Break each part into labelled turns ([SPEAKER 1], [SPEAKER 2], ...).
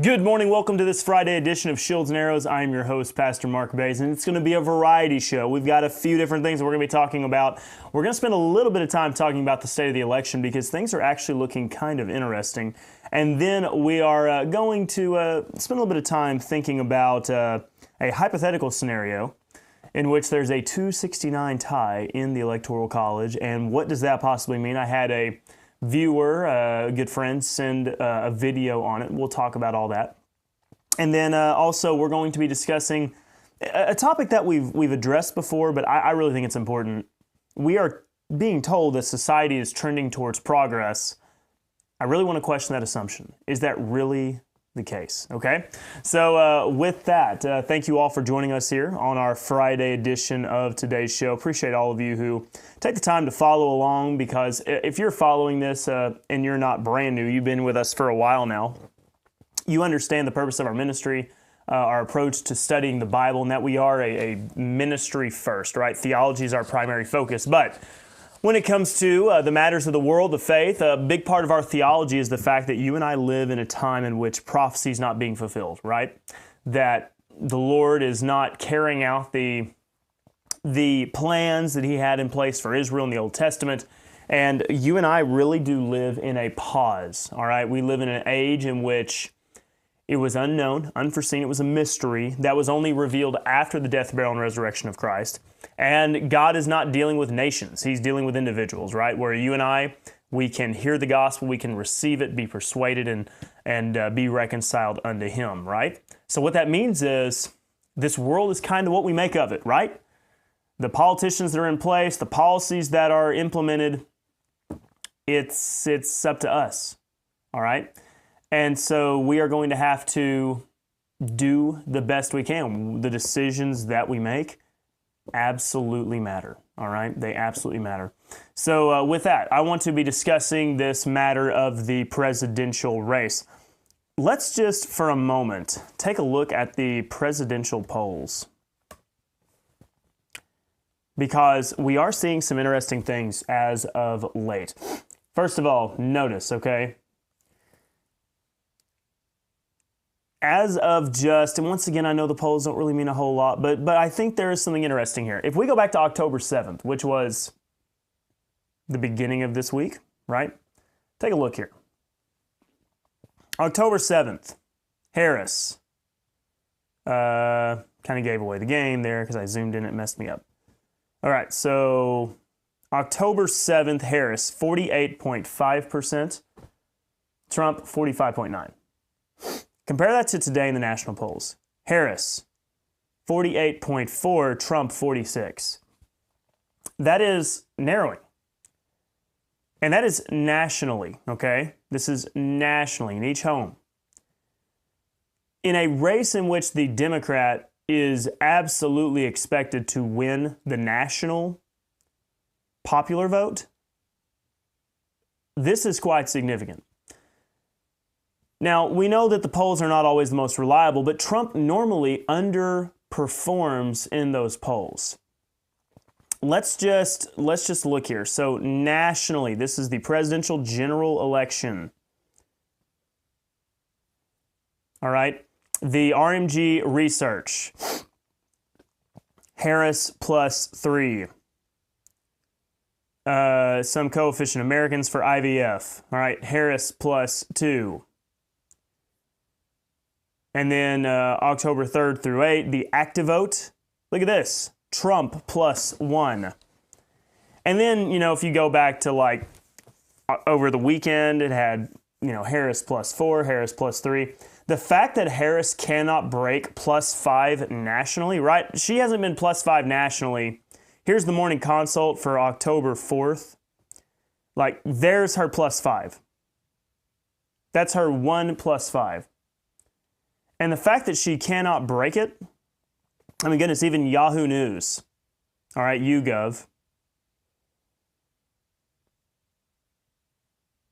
[SPEAKER 1] Good morning. Welcome to this Friday edition of Shields and Arrows. I am your host, Pastor Mark Baze, and it's going to be a variety show. We've got a few different things that we're going to be talking about. We're going to spend a little bit of time talking about the state of the election because things are actually looking kind of interesting. And then we are going to spend a little bit of time thinking about a hypothetical scenario in which there's a 269 tie in the Electoral College. And what does that possibly mean? I had a viewer, a good friend, send a video on it. We'll talk about all that. And then also we're going to be discussing a topic that we've addressed before, but I really think it's important. We are being told that society is trending towards progress. I really want to question that assumption. Is that really the case? Okay? So with that, thank you all for joining us here on our Friday edition of today's show. Appreciate all of you who take the time to follow along, because if you're following this and you're not brand new, you've been with us for a while now, you understand the purpose of our ministry, our approach to studying the Bible, and that we are a ministry first, right? Theology is our primary focus, but when it comes to the matters of the world, the faith, a big part of our theology is the fact that you and I live in a time in which prophecy is not being fulfilled, right? That the Lord is not carrying out the plans that He had in place for Israel in the Old Testament. And you and I really do live in a pause, all right? We live in an age in which it was unknown, unforeseen. It was a mystery that was only revealed after the death, burial, and resurrection of Christ. And God is not dealing with nations. He's dealing with individuals, right? Where you and I, we can hear the gospel, we can receive it, be persuaded, and be reconciled unto Him, right? So what that means is this world is kind of what we make of it, right? The politicians that are in place, the policies that are implemented, it's up to us, all right? And so we are going to have to do the best we can. The decisions that we make absolutely matter, all right? They absolutely matter. So with that, I want to be discussing this matter of the presidential race. Let's just, for a moment, take a look at the presidential polls, because we are seeing some interesting things as of late. First of all, notice, okay? As of just, and once again, I know the polls don't really mean a whole lot, but I think there is something interesting here. If we go back to October 7th, which was the beginning of this week, right? Take a look here. October 7th, Harris kind of gave away the game there because I zoomed in, it messed me up. All right, so October 7th, Harris, 48.5%, Trump, 45.9%. Compare that to today in the national polls. Harris, 48.4%, Trump, 46%. That is narrowing. And that is nationally, okay? This is nationally, in each home. In a race in which the Democrat is absolutely expected to win the national popular vote, this is quite significant. Now, we know that the polls are not always the most reliable, but Trump normally underperforms in those polls. Let's just look here. So nationally, this is the presidential general election. All right. The RMG research. Harris +3. Some coefficient Americans for IVF. All right. Harris +2. And then October 3rd through 8th, the active vote. Look at this. Trump +1. And then, if you go back to like over the weekend, it had, Harris +4, Harris +3. The fact that Harris cannot break +5 nationally, right? She hasn't been +5 nationally. Here's the morning consult for October 4th. Like, there's her +5. That's her 1 +5. And the fact that she cannot break it, I mean, goodness, even Yahoo News, all right, YouGov,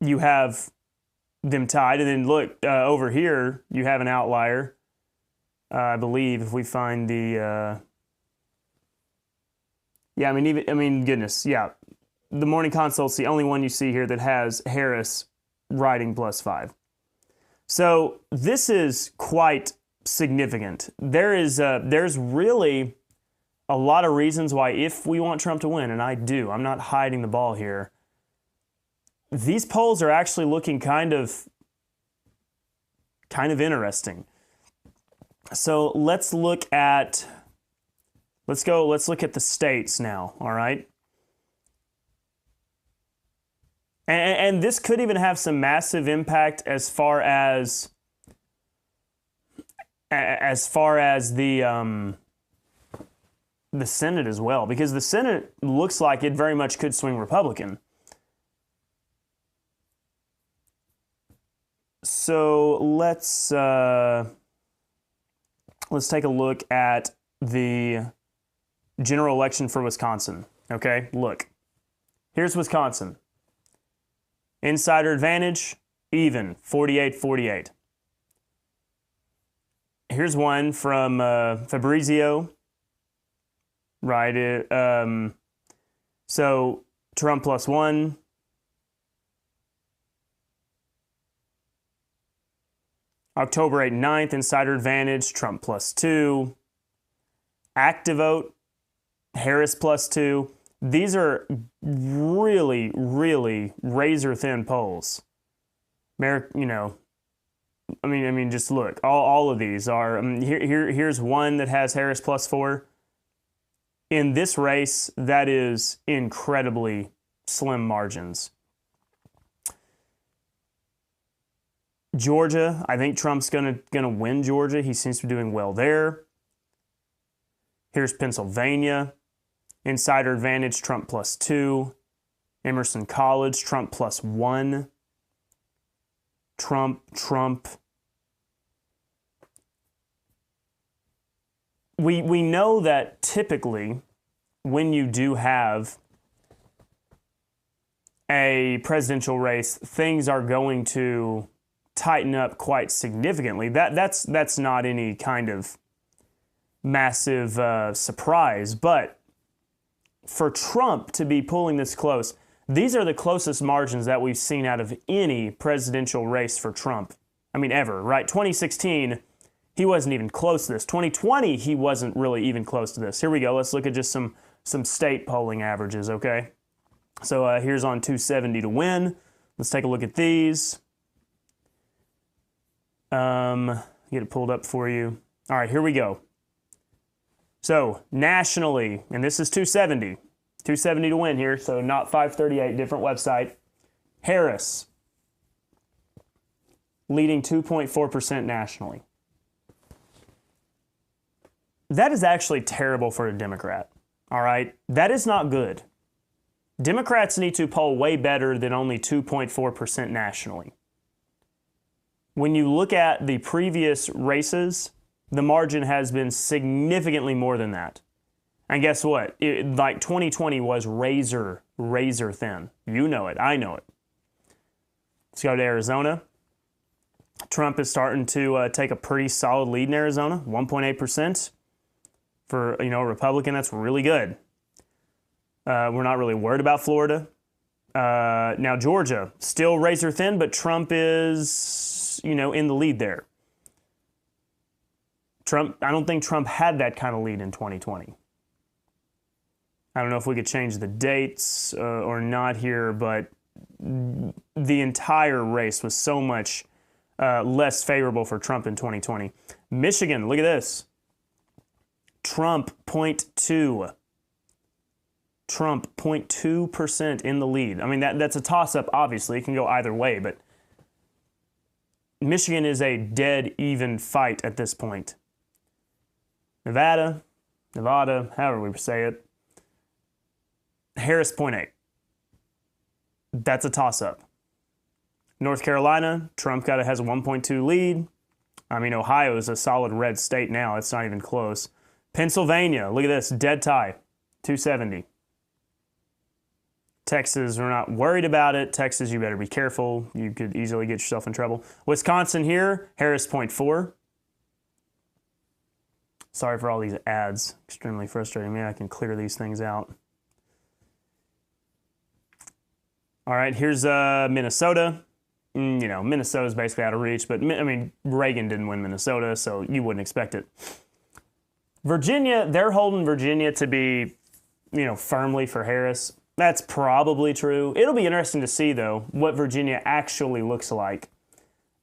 [SPEAKER 1] you have them tied. And then look, over here, you have an outlier. I believe if we find the, goodness, yeah. The morning consult's the only one you see here that has Harris riding +5. So this is quite significant. There's really a lot of reasons why, if we want Trump to win, and I do, I'm not hiding the ball here, these polls are actually looking kind of interesting. So let's look at the states now, all right? And this could even have some massive impact as far as the Senate as well, because the Senate looks like it very much could swing Republican. So let's take a look at the general election for Wisconsin. Okay, look. Here's Wisconsin. Insider advantage, even, 48-48. Here's one from Fabrizio. Right. So Trump +1. October 8th and 9th, insider advantage, Trump +2. Active vote, Harris +2. These are really, really razor-thin polls. Just look. All of these are. Here's one that has Harris +4. In this race, that is incredibly slim margins. Georgia, I think Trump's gonna win Georgia. He seems to be doing well there. Here's Pennsylvania. Insider advantage, Trump +2. Emerson College, Trump +1. Trump. We know that typically when you do have a presidential race, things are going to tighten up quite significantly. That's not any kind of massive surprise, but for Trump to be pulling this close, these are the closest margins that we've seen out of any presidential race for Trump. Ever, right? 2016, he wasn't even close to this. 2020, he wasn't really even close to this. Here we go. Let's look at just some state polling averages, okay? So here's on 270 to win. Let's take a look at these. Get it pulled up for you. All right, here we go. So nationally, and this is 270 to win here, so not 538, different website. Harris leading 2.4% nationally. That is actually terrible for a Democrat, all right? That is not good. Democrats need to poll way better than only 2.4% nationally. When you look at the previous races, the margin has been significantly more than that. And guess what? 2020 was razor thin. You know it. I know it. Let's go to Arizona. Trump is starting to take a pretty solid lead in Arizona, 1.8%. For a Republican, that's really good. We're not really worried about Florida. Now Georgia, still razor thin, but Trump is, in the lead there. I don't think Trump had that kind of lead in 2020. I don't know if we could change the dates or not here, but the entire race was so much less favorable for Trump in 2020. Michigan, look at this. Trump 0.2. Trump 0.2% in the lead. That's a toss-up, obviously. It can go either way, but Michigan is a dead even fight at this point. Nevada, however we say it. Harris 0.8. That's a toss-up. North Carolina, Trump has a 1.2 lead. Ohio is a solid red state now. It's not even close. Pennsylvania, look at this, dead tie, 270. Texas, we're not worried about it. Texas, you better be careful. You could easily get yourself in trouble. Wisconsin here, Harris 0.4. Sorry for all these ads. Extremely frustrating. Maybe I can clear these things out. All right, here's Minnesota. Minnesota's basically out of reach, but I mean, Reagan didn't win Minnesota, so you wouldn't expect it. Virginia, they're holding Virginia to be, firmly for Harris. That's probably true. It'll be interesting to see, though, what Virginia actually looks like.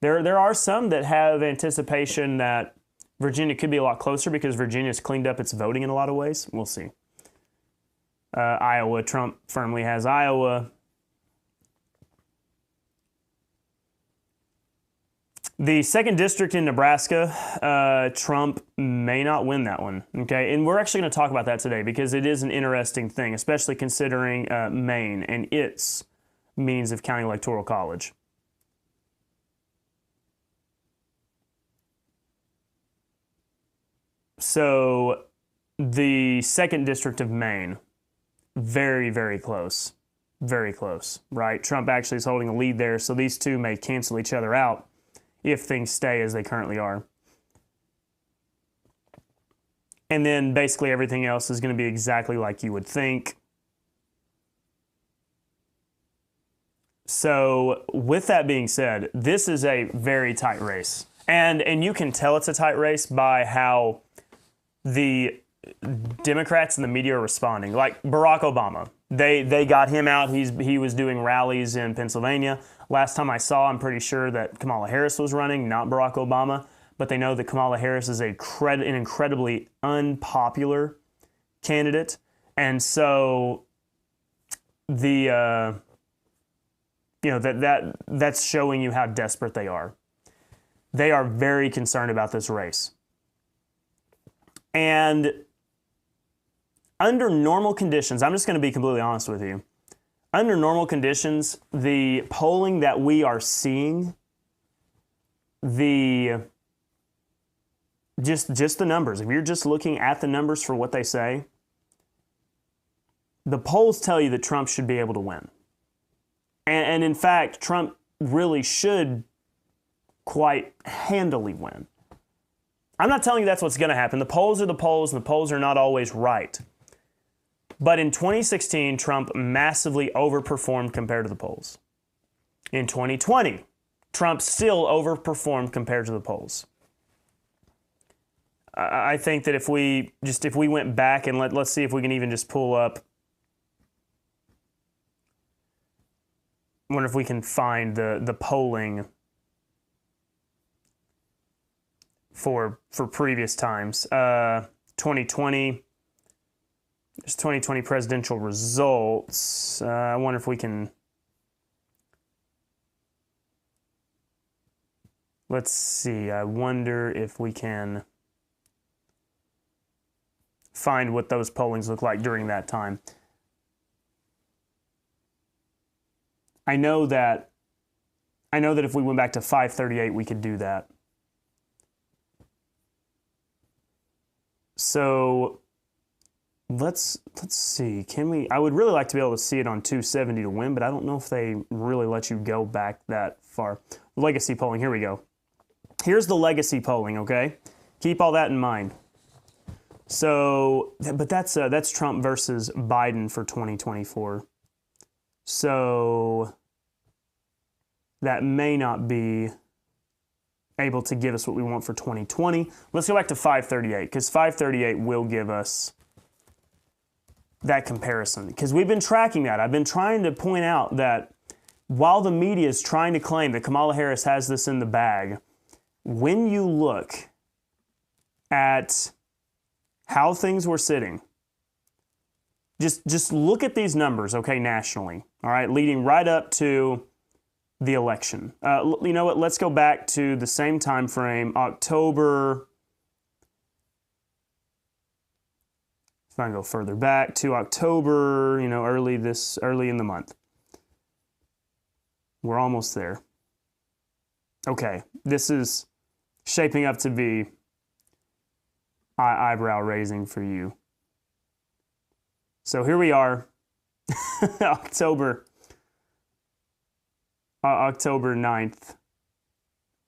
[SPEAKER 1] There are some that have anticipation that Virginia could be a lot closer because Virginia's cleaned up its voting in a lot of ways. We'll see. Iowa, Trump firmly has Iowa. The 2nd district in Nebraska, Trump may not win that one, okay? And we're actually going to talk about that today because it is an interesting thing, especially considering Maine and its means of county electoral college. So the 2nd district of Maine, very, very close. Very close, right? Trump actually is holding a lead there, so these two may cancel each other out if things stay as they currently are. And then basically everything else is going to be exactly like you would think. So with that being said, this is a very tight race. And you can tell it's a tight race by how the Democrats and the media are responding. Like Barack Obama, they got him out. He was doing rallies in Pennsylvania. Last time I saw, I'm pretty sure that Kamala Harris was running, not Barack Obama. But they know that Kamala Harris is an incredibly unpopular candidate, and so that's showing you how desperate they are. They are very concerned about this race. And under normal conditions, I'm just going to be completely honest with you. Under normal conditions, the polling that we are seeing, just the numbers, if you're just looking at the numbers for what they say, the polls tell you that Trump should be able to win. And in fact, Trump really should quite handily win. I'm not telling you that's what's going to happen. The polls are the polls, and the polls are not always right. But in 2016, Trump massively overperformed compared to the polls. In 2020, Trump still overperformed compared to the polls. I think that if we went back and let's see if we can even just pull up. I wonder if we can find the polling for previous times. 2020. There's 2020 presidential results. I wonder if we can. Let's see. I wonder if we can find what those pollings look like during that time. I know that if we went back to 538, we could do that. So let's see. Can we? I would really like to be able to see it on 270 to win, but I don't know if they really let you go back that far. Legacy polling. Here we go. Here's the legacy polling. Okay, keep all that in mind. So, but that's Trump versus Biden for 2024. So that may not be able to give us what we want for 2020. Let's go back to 538 because 538 will give us that comparison because we've been tracking that. I've been trying to point out that while the media is trying to claim that Kamala Harris has this in the bag, when you look at how things were sitting, just look at these numbers, okay, nationally, all right, leading right up to the election. You know what? Let's go back to the same time frame, October. If I can go further back to October, early in the month. We're almost there. Okay, this is shaping up to be eyebrow raising for you. So here we are, October 9th.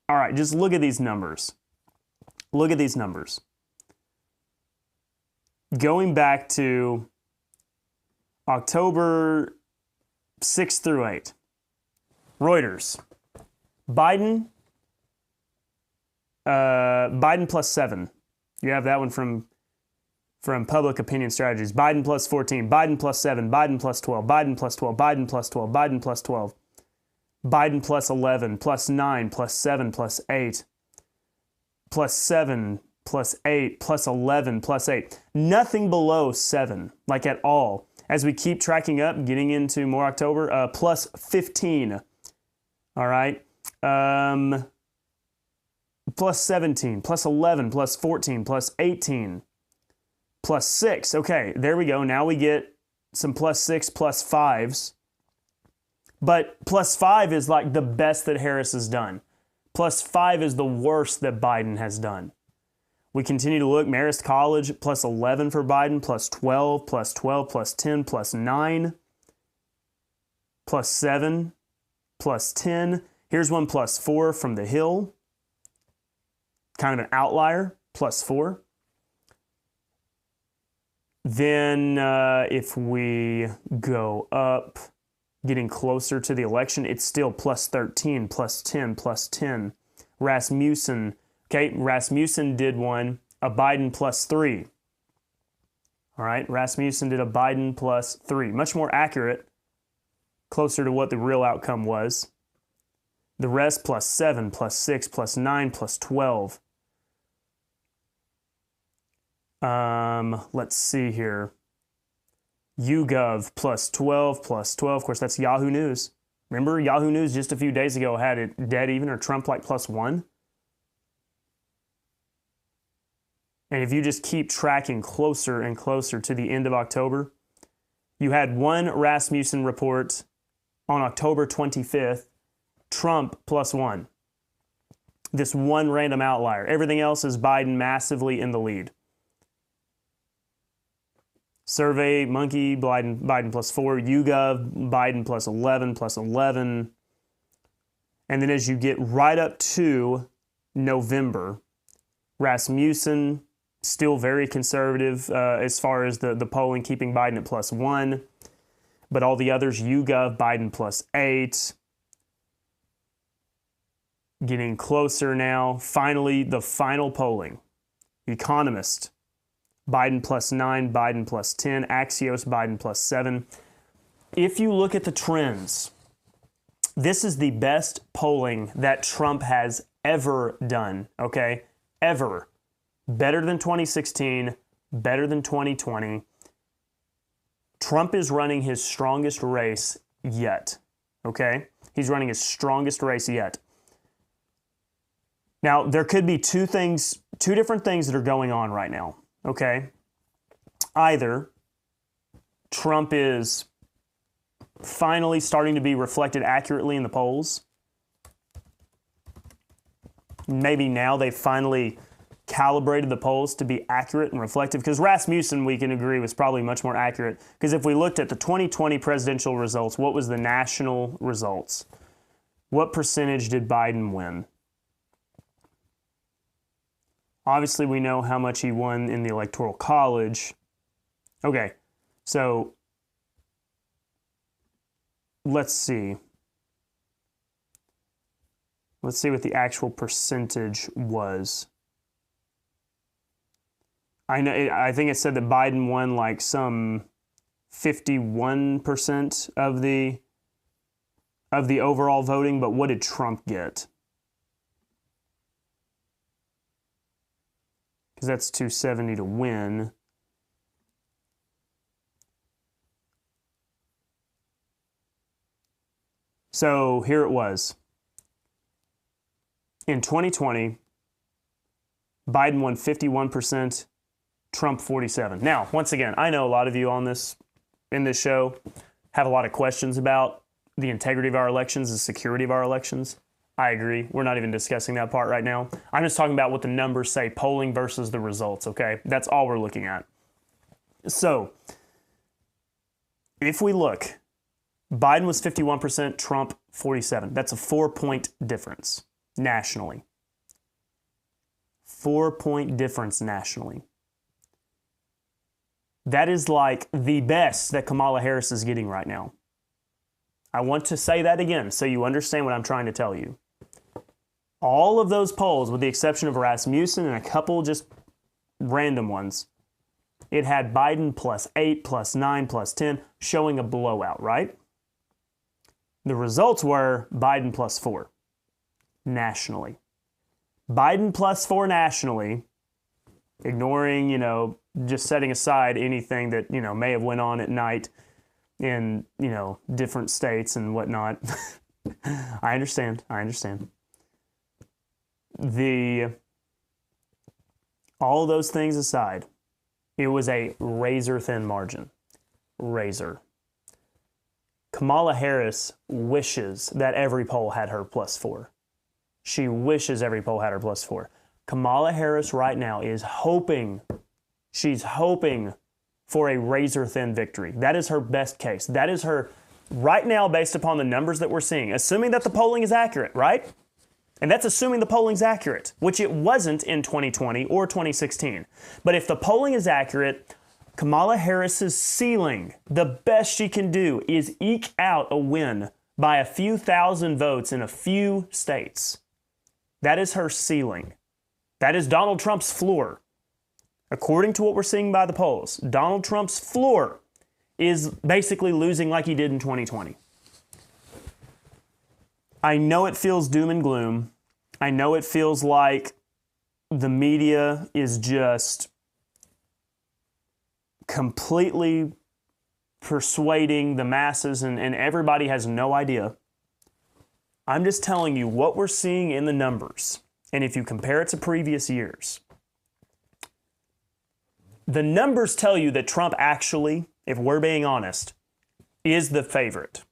[SPEAKER 1] All right, just look at these numbers. Look at these numbers. Going back to October 6th through 8, Reuters, Biden, Biden plus 7. You have that one from Public Opinion Strategies. Biden plus 14, Biden plus 7, Biden plus 12, Biden plus 12, Biden plus 12, Biden plus 12, Biden plus 11, plus 9, plus 7, plus 8, plus 7, plus 8, plus 11, plus 8. Nothing below 7, like at all. As we keep tracking up, getting into more October, plus 15. All right. Plus 17, plus 11, plus 14, plus 18, plus 6. Okay, there we go. Now we get some plus 6, plus 5s. But plus 5 is like the best that Harris has done. Plus 5 is the worst that Biden has done. We continue to look. Marist College, plus 11 for Biden, plus 12, plus 12, plus 10, plus 9, plus 7, plus 10. Here's one plus 4 from the Hill. Kind of an outlier, plus 4. Then if we go up, getting closer to the election, it's still plus 13, plus 10, plus 10. Rasmussen, okay, Rasmussen did one, a Biden plus 3. All right, Rasmussen did a Biden plus 3. Much more accurate, closer to what the real outcome was. The rest plus 7, plus 6, plus 9, plus 12. Let's see here. YouGov plus 12, plus 12. Of course, that's Yahoo News. Remember, Yahoo News just a few days ago had it dead even or Trump like plus 1? And if you just keep tracking closer and closer to the end of October, you had one Rasmussen report on October 25th, Trump plus 1. This one random outlier. Everything else is Biden massively in the lead. Survey, Monkey, Biden plus 4, YouGov, Biden plus 11, plus 11. And then as you get right up to November, Rasmussen, still very conservative as far as the polling, keeping Biden at plus 1. But all the others, YouGov, Biden plus 8. Getting closer now. Finally, the final polling. Economist, Biden plus 9, Biden plus 10, Axios, Biden plus 7. If you look at the trends, this is the best polling that Trump has ever done, okay? Ever. Better than 2016, better than 2020. Trump is running his strongest race yet, okay? He's running his strongest race yet. Now, there could be two different things that are going on right now. Okay, either Trump is finally starting to be reflected accurately in the polls. Maybe now they finally calibrated the polls to be accurate and reflective, because Rasmussen, we can agree, was probably much more accurate. Because if we looked at the 2020 presidential results, what was the national results? What percentage did Biden win? Obviously, we know how much he won in the Electoral College. Okay, so let's see. Let's see what the actual percentage was. I think it said that Biden won like some 51% of the overall voting, but what did Trump get? Because that's 270 to win. So here it was. In 2020, Biden won 51%, Trump 47%. Now, once again, I know a lot of you in this show have a lot of questions about the integrity of our elections, the security of our elections. I agree. We're not even discussing that part right now. I'm just talking about what the numbers say, polling versus the results, okay? That's all we're looking at. So, if we look, Biden was 51%, Trump 47%. That's a 4-point difference nationally. 4-point difference nationally. That is like the best that Kamala Harris is getting right now. I want to say that again so you understand what I'm trying to tell you. All of those polls, with the exception of Rasmussen and a couple just random ones, it had Biden +8, +9, +10, showing a blowout, right? The results were Biden +4 nationally. Biden +4 nationally, ignoring, just setting aside anything that, may have went on at night in, different states and whatnot. I understand. All those things aside, it was a razor-thin margin. Razor. Kamala Harris wishes that every poll had her +4. She wishes every poll had her +4. Kamala Harris right now is hoping, she's hoping for a razor-thin victory. That is her best case. That is her, right now, based upon the numbers that we're seeing, assuming that the polling is accurate, right? And that's assuming the polling's accurate, which it wasn't in 2020 or 2016. But if the polling is accurate, Kamala Harris's ceiling, the best she can do, is eke out a win by a few thousand votes in a few states. That is her ceiling. That is Donald Trump's floor. According to what we're seeing by the polls, Donald Trump's floor is basically losing like he did in 2020. I know it feels doom and gloom. I know it feels like the media is just completely persuading the masses and everybody has no idea. I'm just telling you what we're seeing in the numbers. And if you compare it to previous years, the numbers tell you that Trump actually, if we're being honest, is the favorite.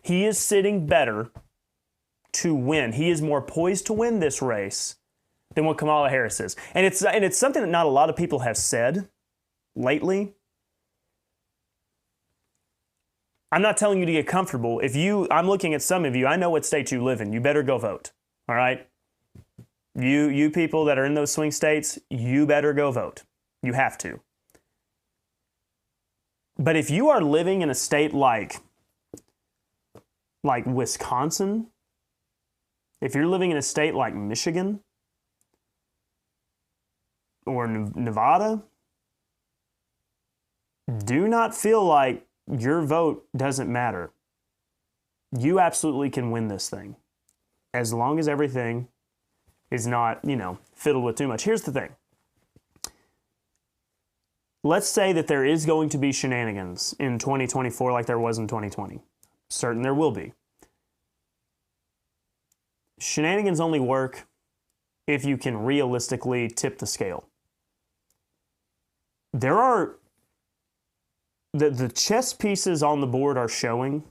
[SPEAKER 1] He is sitting better to win. He is more poised to win this race than what Kamala Harris is. And it's something that not a lot of people have said lately. I'm not telling you to get comfortable. I'm looking at some of you, I know what state you live in. You better go vote. All right? You people that are in those swing states, you better go vote. You have to. But if you are living in a state like Wisconsin, if you're living in a state like Michigan or Nevada, do not feel like your vote doesn't matter. You absolutely can win this thing as long as everything is not, fiddled with too much. Here's the thing. Let's say that there is going to be shenanigans in 2024 like there was in 2020. Certain there will be. Shenanigans only work if you can realistically tip the scale. There are the chess pieces on the board are showing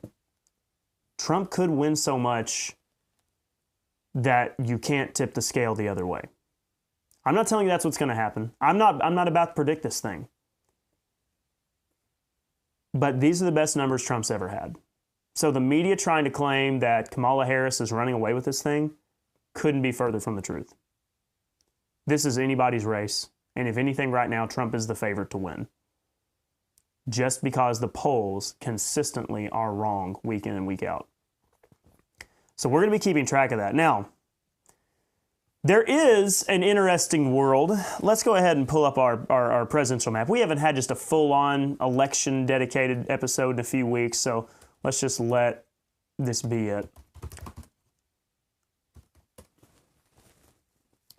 [SPEAKER 1] Trump could win so much that you can't tip the scale the other way. I'm not telling you that's what's going to happen. I'm not about to predict this thing. But these are the best numbers Trump's ever had. So the media trying to claim that Kamala Harris is running away with this thing couldn't be further from the truth. This is anybody's race. And if anything right now, Trump is the favorite to win. Just because the polls consistently are wrong week in and week out. So we're going to be keeping track of that. Now, there is an interesting world. Let's go ahead and pull up our presidential map. We haven't had just a full-on election-dedicated episode in a few weeks, so let's just let this be it.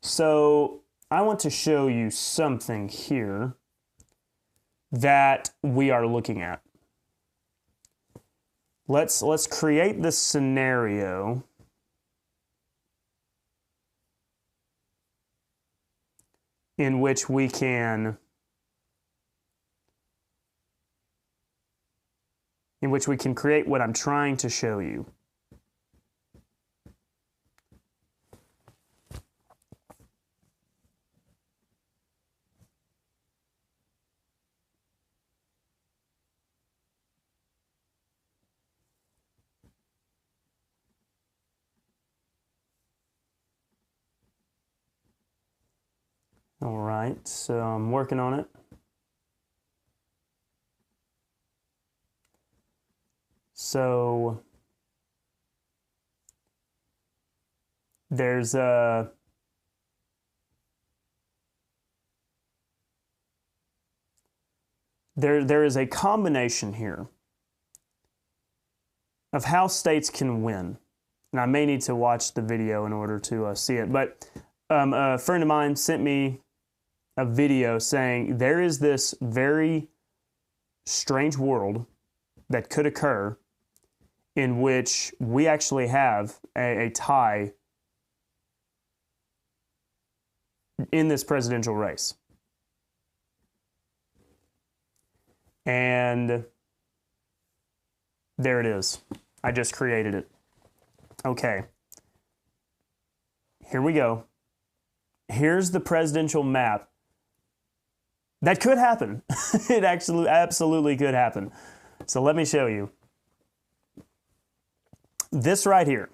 [SPEAKER 1] So I want to show you something here that we are looking at. Let's create this scenario in which we can create what I'm trying to show you. All right, so I'm working on it. So There's there is a combination here of how states can win. And I may need to watch the video in order to see it. But a friend of mine sent me a video saying there is this very strange world that could occur in which we actually have a tie in this presidential race. And there it is. I just created it. Okay. Here we go. Here's the presidential map. That could happen. It actually absolutely could happen. So let me show you. This right here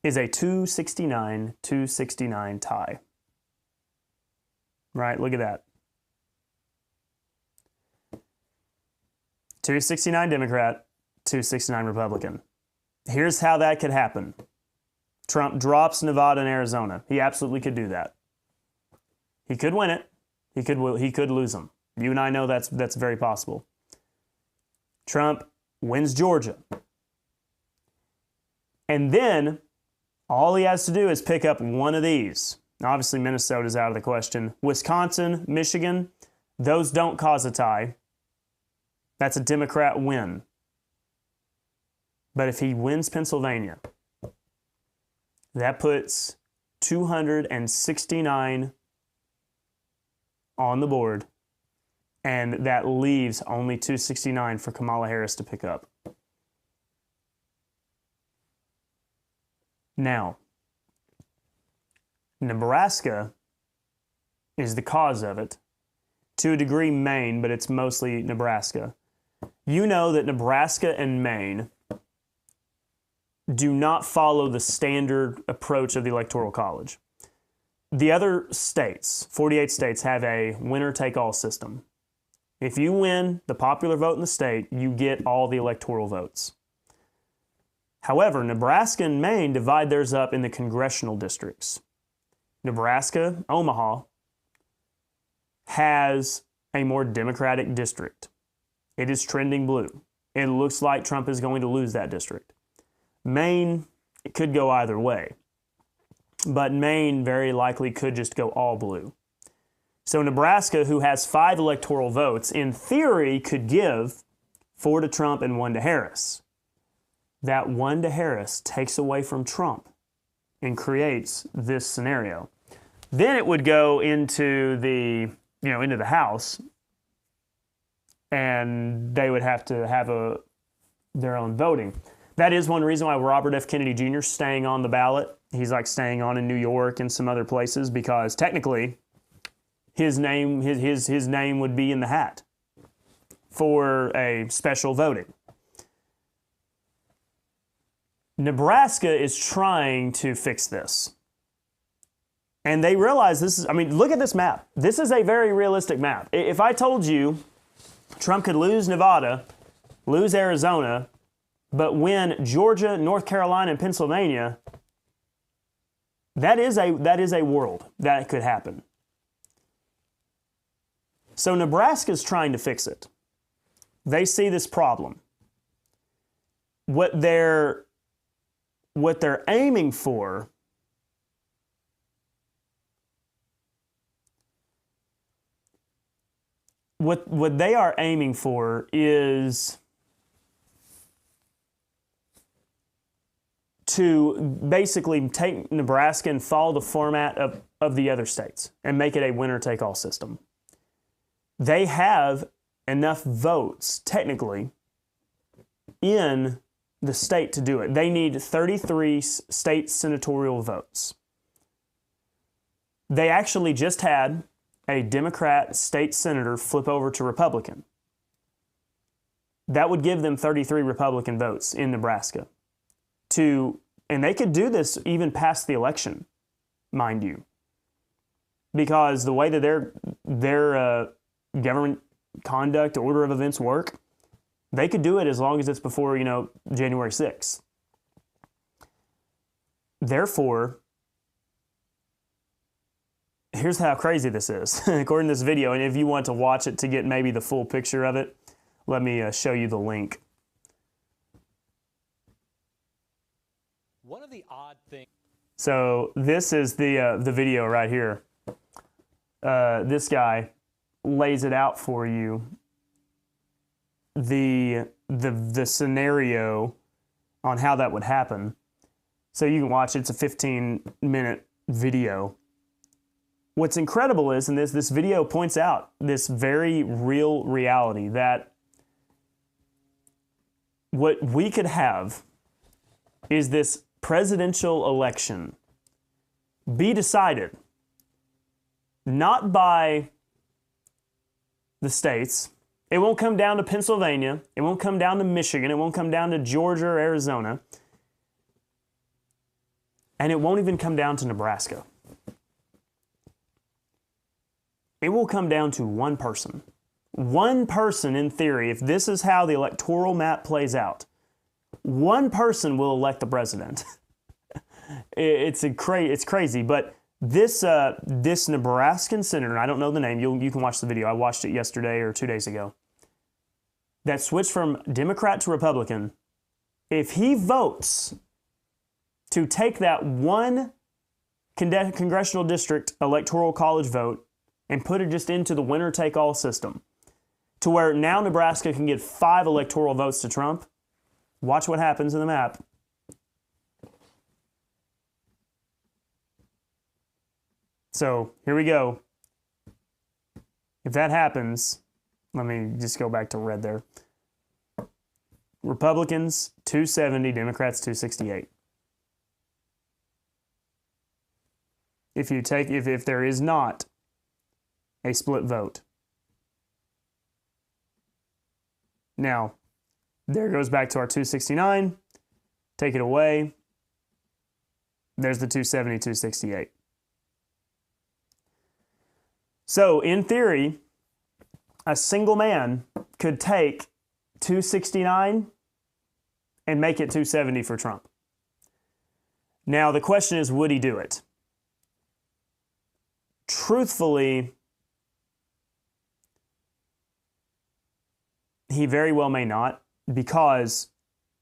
[SPEAKER 1] is a 269-269 tie. Right, look at that. 269 Democrat, 269 Republican. Here's how that could happen. Trump drops Nevada and Arizona. He absolutely could do that. He could win it. He could lose them. You and I know that's very possible. Trump wins Georgia. And then all he has to do is pick up one of these. Obviously, Minnesota's out of the question. Wisconsin, Michigan, those don't cause a tie. That's a Democrat win. But if he wins Pennsylvania, that puts 269 on the board, and that leaves only 269 for Kamala Harris to pick up. Now, Nebraska is the cause of it. To a degree, Maine, but it's mostly Nebraska. You know that Nebraska and Maine do not follow the standard approach of the Electoral College. The other states, 48 states, have a winner-take-all system. If you win the popular vote in the state, you get all the electoral votes. However, Nebraska and Maine divide theirs up in the congressional districts. Nebraska, Omaha, has a more Democratic district. It is trending blue. It looks like Trump is going to lose that district. Maine, it could go either way. But Maine very likely could just go all blue. So Nebraska, who has 5 electoral votes, in theory could give 4 to Trump and 1 to Harris. That 1 to Harris takes away from Trump and creates this scenario. Then it would go into the House, and they would have to have their own voting. That is one reason why Robert F. Kennedy Jr. is staying on the ballot. He's like staying on in New York and some other places because technically his name would be in the hat for a special voting. Nebraska is trying to fix this. And they realize look at this map. This is a very realistic map. If I told you Trump could lose Nevada, lose Arizona, but win Georgia, North Carolina, and Pennsylvania, that is a world that could happen. So Nebraska's trying to fix it. They see this problem. What they're aiming for what they are aiming for is to basically take Nebraska and follow the format of the other states and make it a winner-take-all system. They have enough votes, technically, in the state to do it. They need 33 state senatorial votes. They actually just had a Democrat state senator flip over to Republican. That would give them 33 Republican votes in Nebraska. And they could do this even past the election, mind you, because the way that their government conduct, order of events work, they could do it as long as it's before, January 6th. therefore, here's how crazy this is. According to this video, and if you want to watch it to get maybe the full picture of it, let me show you the link.
[SPEAKER 2] One of the odd things.
[SPEAKER 1] So this is the video right here. This guy lays it out for you. The scenario on how that would happen. So you can watch it. It's a 15-minute video. What's incredible is, and this video points out this very real reality, that what we could have is this presidential election be decided not by the states. It won't come down to Pennsylvania. It won't come down to Michigan. It won't come down to Georgia or Arizona. And it won't even come down to Nebraska. It will come down to one person. One person, in theory, if this is how the electoral map plays out, one person will elect the president. It's crazy, but this Nebraskan senator, I don't know the name, you can watch the video, I watched it yesterday or 2 days ago, that switched from Democrat to Republican, if he votes to take that one congressional district electoral college vote and put it just into the winner-take-all system, to where now Nebraska can get 5 electoral votes to Trump, watch what happens in the map. So here we go. If that happens, let me just go back to red there. Republicans 270, Democrats 268. If there is not a split vote. Now, there goes back to our 269. Take it away. There's the 270, 268. So, in theory, a single man could take 269 and make it 270 for Trump. Now, the question is, would he do it? Truthfully, he very well may not, because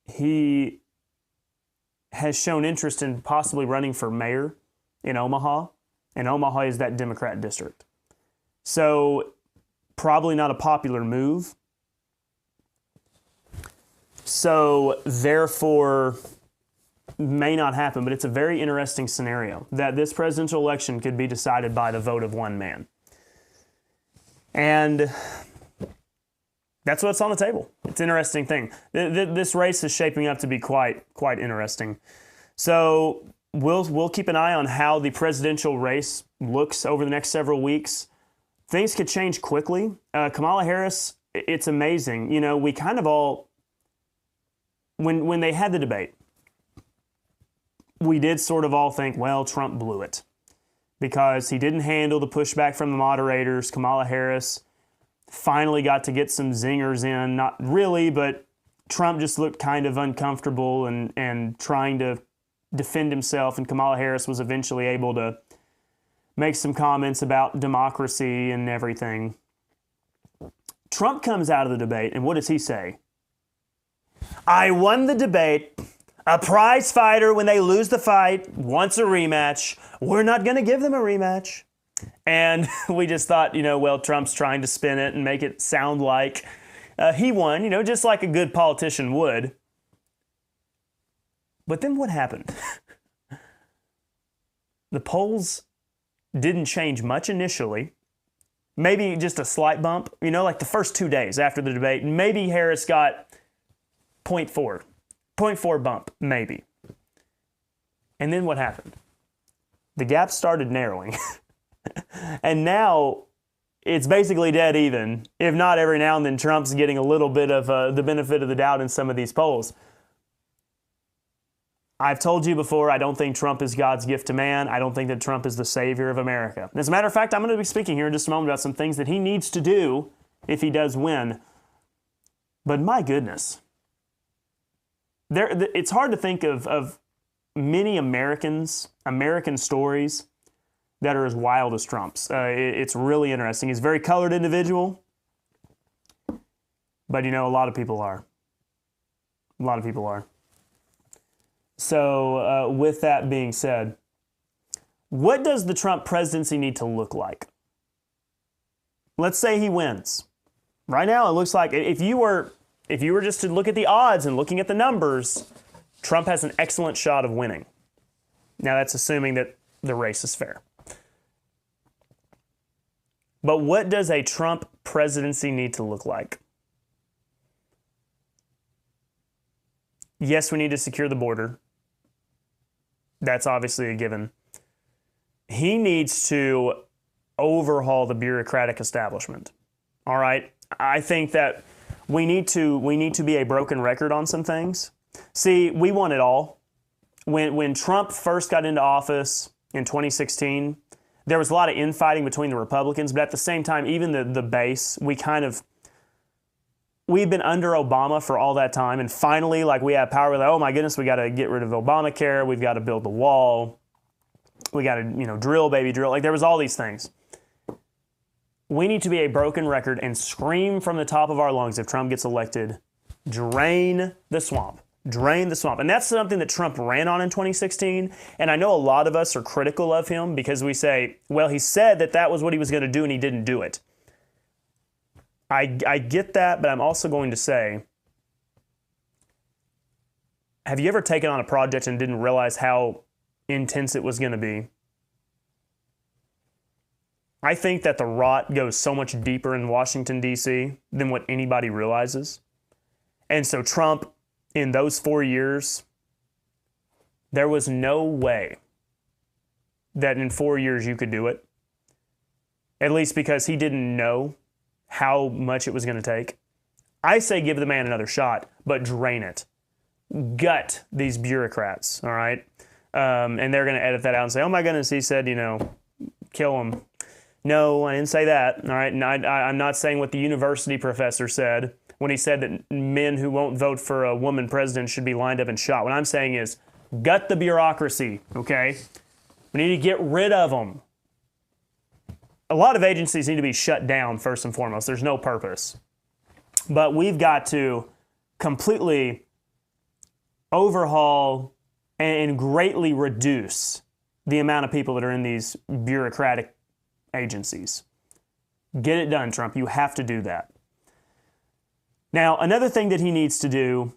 [SPEAKER 1] he has shown interest in possibly running for mayor in Omaha, and Omaha is that Democrat district. So, probably not a popular move. So, therefore, may not happen, but it's a very interesting scenario that this presidential election could be decided by the vote of one man. And that's what's on the table. It's an interesting thing. This race is shaping up to be quite interesting. So we'll keep an eye on how the presidential race looks over the next several weeks. Things could change quickly. Kamala Harris, it's amazing. You know, we kind of all, when they had the debate, we did sort of all think, well, Trump blew it because he didn't handle the pushback from the moderators. Kamala Harris finally got to get some zingers in. Not really, but Trump just looked kind of uncomfortable and trying to defend himself, and Kamala Harris was eventually able to make some comments about democracy and everything. Trump comes out of the debate, and what does he say? I won the debate. A prize fighter, when they lose the fight, wants a rematch. We're not going to give them a rematch. And we just thought, well, Trump's trying to spin it and make it sound like he won, just like a good politician would. But then what happened? The polls didn't change much initially. Maybe just a slight bump, like the first 2 days after the debate. Maybe Harris got 0.4 bump, maybe. And then what happened? The gap started narrowing. And now it's basically dead even. If not, every now and then Trump's getting a little bit of the benefit of the doubt in some of these polls. I've told you before, I don't think Trump is God's gift to man. I don't think that Trump is the savior of America. As a matter of fact, I'm going to be speaking here in just a moment about some things that he needs to do if he does win. But my goodness. It's hard to think of many American stories that are as wild as Trump's. It's really interesting. He's a very colored individual, but a lot of people are. A lot of people are. So with that being said, what does the Trump presidency need to look like? Let's say he wins. Right now, it looks like if you were just to look at the odds and looking at the numbers, Trump has an excellent shot of winning. Now, that's assuming that the race is fair. But what does a Trump presidency need to look like? Yes, we need to secure the border. That's obviously a given. He needs to overhaul the bureaucratic establishment. All right? I think that we need to be a broken record on some things. See, we want it all. When Trump first got into office in 2016, there was a lot of infighting between the Republicans, but at the same time, even the base, we've been under Obama for all that time, and finally, we have power. We're like, oh my goodness, we got to get rid of Obamacare. We've got to build the wall. We got to, drill, baby, drill. There was all these things. We need to be a broken record and scream from the top of our lungs if Trump gets elected, drain the swamp. Drain the swamp. And that's something that Trump ran on in 2016. And I know a lot of us are critical of him because we say, well, he said that was what he was going to do and he didn't do it. I get that, but I'm also going to say, have you ever taken on a project and didn't realize how intense it was going to be? I think that the rot goes so much deeper in Washington, D.C. than what anybody realizes. And so Trump, in those 4 years, there was no way that in 4 years you could do it. At least because he didn't know how much it was going to take. I say give the man another shot, but drain it. Gut these bureaucrats, all right? And they're going to edit that out and say, oh my goodness, he said, kill him. No, I didn't say that, all right? And I'm not saying what the university professor said when he said that men who won't vote for a woman president should be lined up and shot. What I'm saying is gut the bureaucracy, okay? We need to get rid of them. A lot of agencies need to be shut down first and foremost. There's no purpose. But we've got to completely overhaul and greatly reduce the amount of people that are in these bureaucratic agencies. Get it done, Trump. You have to do that. Now, another thing that he needs to do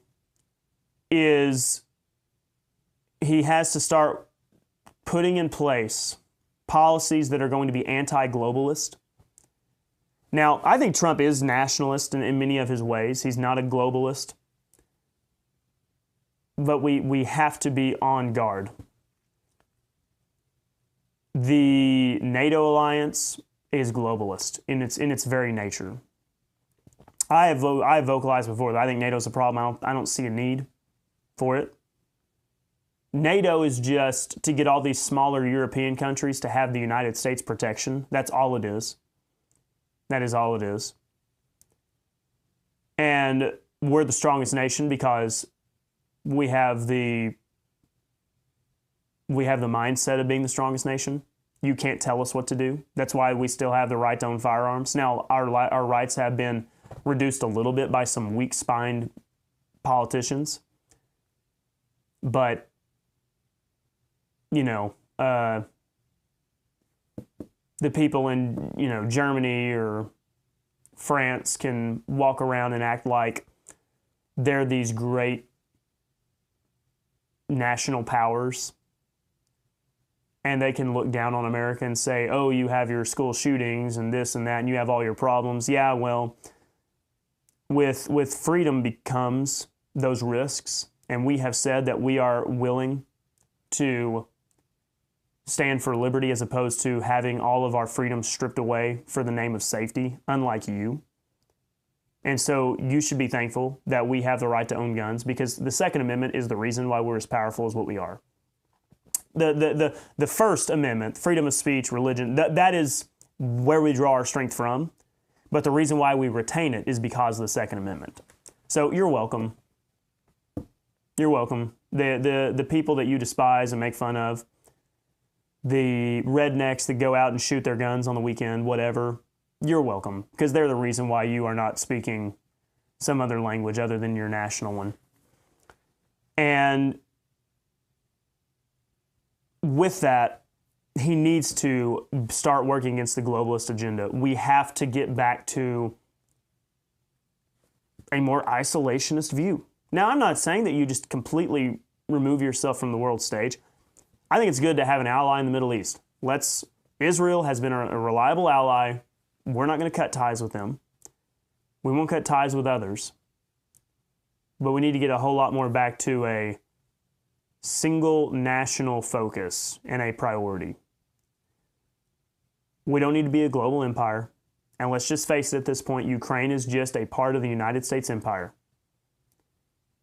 [SPEAKER 1] is he has to start putting in place policies that are going to be anti-globalist. Now, I think Trump is nationalist in many of his ways. He's not a globalist. But we have to be on guard. The NATO alliance is globalist in its very nature. I have vocalized before that I think NATO's a problem. I don't see a need for it. NATO is just to get all these smaller European countries to have the United States protection. That's all it is. That is all it is. And we're the strongest nation because we have the mindset of being the strongest nation. You can't tell us what to do. That's why we still have the right to own firearms. Now, our rights have been reduced a little bit by some weak-spined politicians. But, the people in, Germany or France can walk around and act like they're these great national powers. And they can look down on America and say, oh, you have your school shootings and this and that, and you have all your problems. Yeah, well, with freedom becomes those risks. And we have said that we are willing to stand for liberty as opposed to having all of our freedoms stripped away for the name of safety, unlike you. And so you should be thankful that we have the right to own guns because the Second Amendment is the reason why we're as powerful as what we are. The First Amendment, freedom of speech, religion, that is where we draw our strength from. But the reason why we retain it is because of the Second Amendment. So you're welcome. You're welcome. The people that you despise and make fun of, the rednecks that go out and shoot their guns on the weekend, whatever, you're welcome, because they're the reason why you are not speaking some other language other than your national one. And with that, he needs to start working against the globalist agenda. We have to get back to a more isolationist view. Now, I'm not saying that you just completely remove yourself from the world stage. I think it's good to have an ally in the Middle East. Israel has been a reliable ally. We're not going to cut ties with them. We won't cut ties with others. But we need to get a whole lot more back to a single national focus and a priority. We don't need to be a global empire. And let's just face it, at this point, Ukraine is just a part of the United States empire.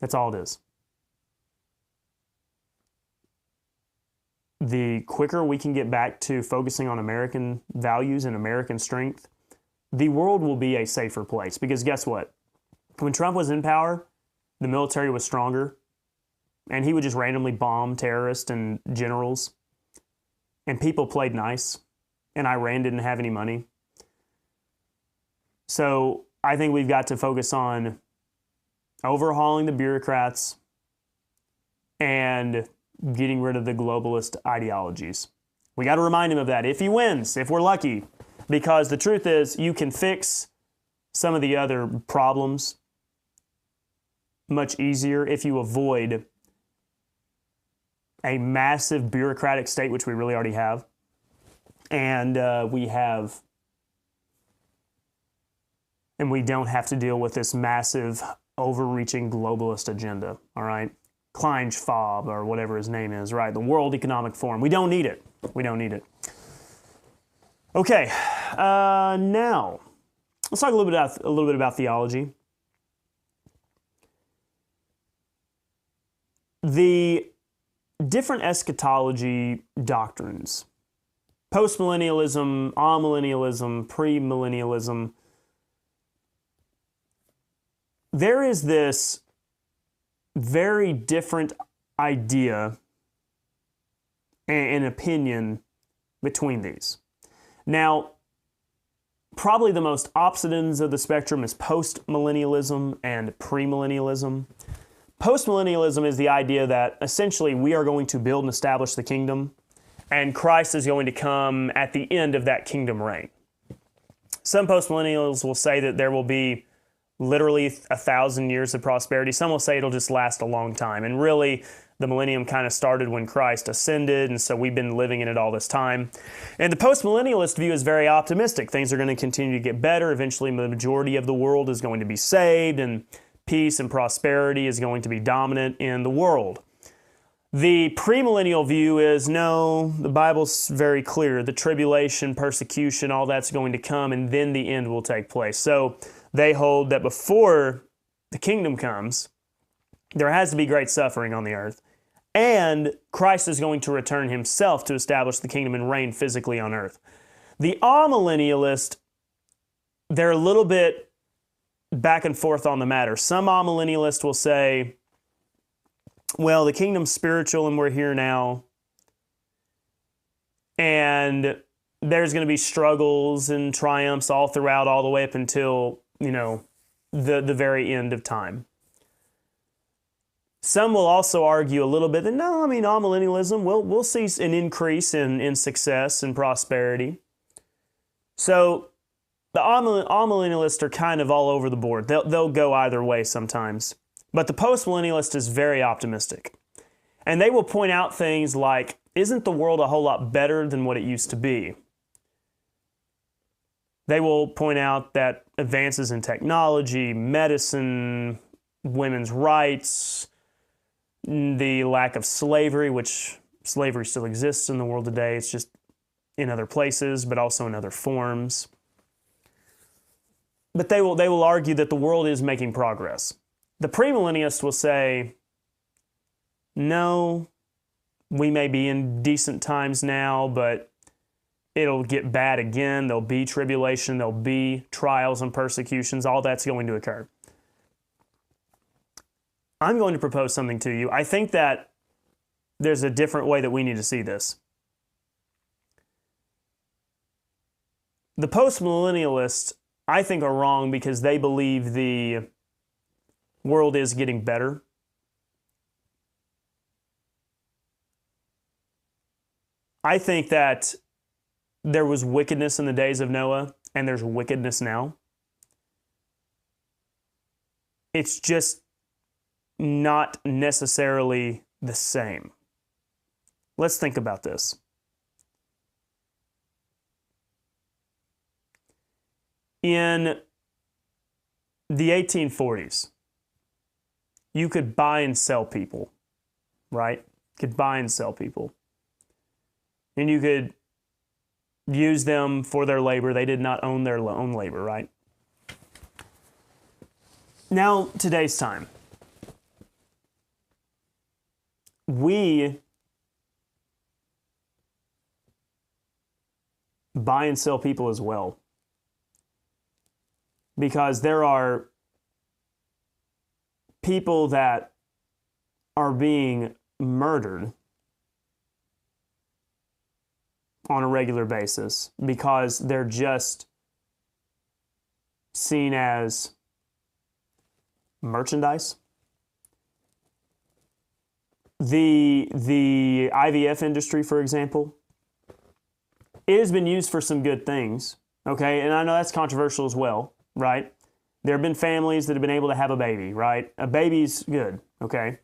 [SPEAKER 1] That's all it is. The quicker we can get back to focusing on American values and American strength, the world will be a safer place. Because guess what? When Trump was in power, the military was stronger, and he would just randomly bomb terrorists and generals, and people played nice, and Iran didn't have any money. So I think we've got to focus on overhauling the bureaucrats and getting rid of the globalist ideologies. We got to remind him of that if he wins, if we're lucky, because the truth is you can fix some of the other problems much easier if you avoid a massive bureaucratic state, which we really already have. And we don't have to deal with this massive, overreaching globalist agenda, all right? Klein Schwab, or whatever his name is, right? The World Economic Forum. We don't need it. We don't need it. Okay, now let's talk a little bit about theology. The different eschatology doctrines, postmillennialism, amillennialism, premillennialism, there is this very different idea and opinion between these. Now, probably the opposite ends of the spectrum is postmillennialism and premillennialism. Postmillennialism is the idea that essentially we are going to build and establish the kingdom, and Christ is going to come at the end of that kingdom reign. Some postmillennials will say that there will be literally 1,000 years of prosperity. Some will say it'll just last a long time. And really, the millennium kind of started when Christ ascended, and so we've been living in it all this time. And the postmillennialist view is very optimistic. Things are going to continue to get better. Eventually, the majority of the world is going to be saved, and peace and prosperity is going to be dominant in the world. The premillennial view is, no, the Bible's very clear. The tribulation, persecution, all that's going to come, and then the end will take place. So they hold that before the kingdom comes, there has to be great suffering on the earth, and Christ is going to return himself to establish the kingdom and reign physically on earth. The amillennialist, they're a little bit back and forth on the matter. Some amillennialists will say, well, the kingdom's spiritual and we're here now, and there's going to be struggles and triumphs all throughout, all the way up until, the very end of time. Some will also argue a little bit that, no, amillennialism, we'll see an increase in success and prosperity. So the amillennialists are kind of all over the board. They'll go either way sometimes. But the postmillennialist is very optimistic. And they will point out things like, isn't the world a whole lot better than what it used to be? They will point out that advances in technology, medicine, women's rights, the lack of slavery, which slavery still exists in the world today. It's just in other places, but also in other forms. But they will argue that the world is making progress. The premillennialist will say, no, we may be in decent times now, but it'll get bad again. There'll be tribulation. There'll be trials and persecutions. All that's going to occur. I'm going to propose something to you. I think that there's a different way that we need to see this. The post-millennialists, I think, are wrong because they believe the world is getting better. I think that there was wickedness in the days of Noah, and there's wickedness now. It's just not necessarily the same. Let's think about this. In the 1840s, you could buy and sell people, right? You could buy and sell people. And you could use them for their labor. They did not own their own labor, right? Now, today's time. We buy and sell people as well. Because there are people that are being murdered on a regular basis because they're just seen as merchandise. The IVF industry, for example, it has been used for some good things, okay? And I know that's controversial as well, right? There have been families that have been able to have a baby, right? A baby's good, okay?